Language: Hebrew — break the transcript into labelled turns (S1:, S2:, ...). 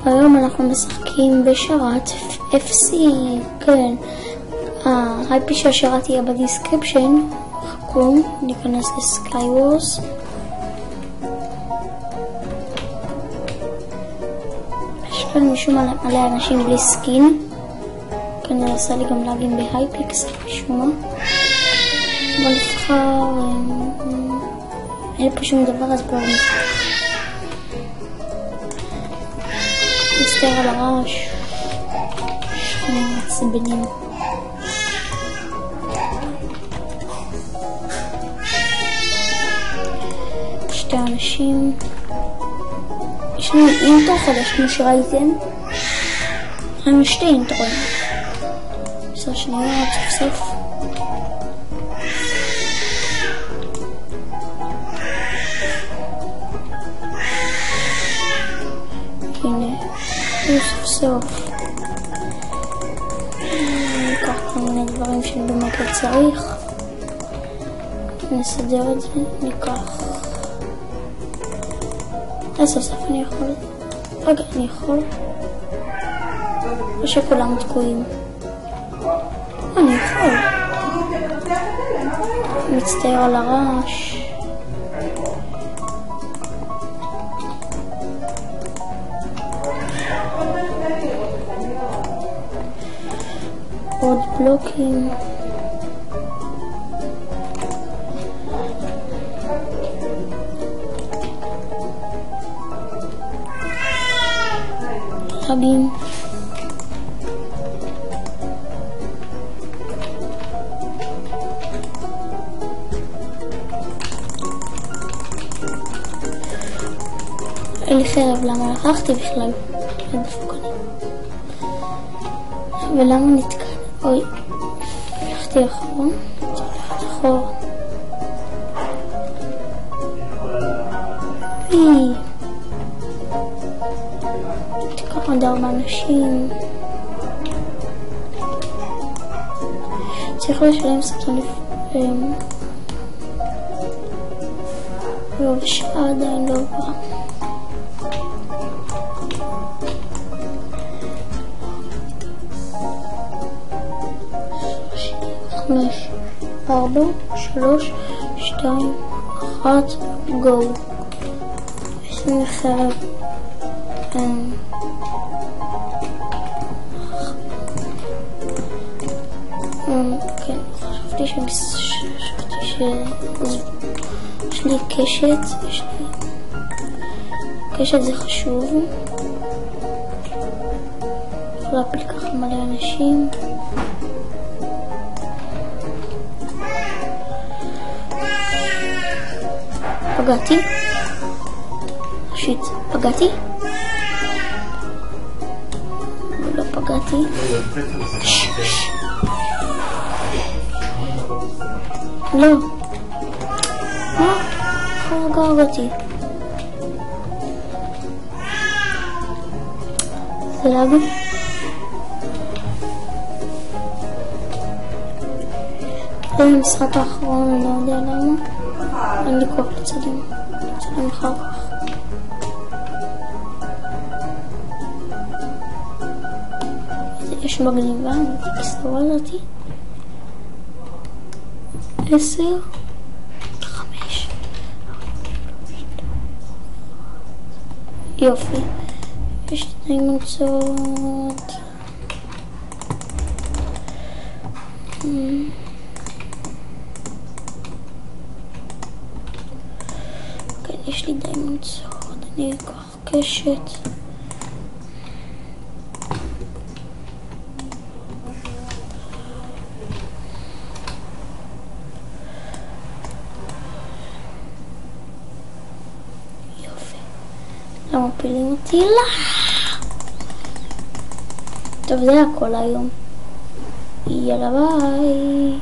S1: היום אנחנו משחקים בשרת FC, כן. ה-IP של השרת יהיה בדיסקריפשן, חכו, ניכנס לסקייוורס. יש כאן משום מלא אנשים בלי סקין, כן, זה עשה לי גם לאגים בהייפיקס, משום מה. בוא נבחר, אין לי פה שום דבר, אז בואו נבחר. נסתר על הרעש, שני מעצבנים. שתי אנשים. יש לנו אינטרו חדש כמו שראיתם. יש לנו שתי אינטרואים. 10 שניות, סוף. הנה, סוף. ניקח כל מיני דברים שאני באמת לא צריך. נסדר את זה, ניקח. סוף אני יכול. רגע, אני יכול. או שכולם תקועים. אני יכול. מצטער על הרעש. עוד בלוקים. חגים. אין לי חרב, למה לקחתי בכלל? אין דפוקני. ולמה נתקע? אוי, הלכתי אחורה. צריך ללכת אחורה. תיקח עוד 4 אנשים. צריך לשלם סרטון לפעמים. ושעה עדיין לא עברה. חמש, 4, 3, 2, 1, גו. יש לי חרב. כן, חשבתי יש לי קשת, קשת זה חשוב. יכול להפיל ככה מלא אנשים. פגעתי? שיט, פגעתי? לא פגעתי. לא. מה? הרגע אותי. זה לאג? זה המשחק האחרון, אני לא יודע למה. אין לי כוח לצלם. לצלם אחר כך. יש מגניבה, תקסתורה הזאתי. 10, 5. יופי. יש דיימונדות. כן, יש לי דיימונדות. אני אקח קשת. למה מפילים אותי? לא! טוב, זה הכל היום. יאללה ביי.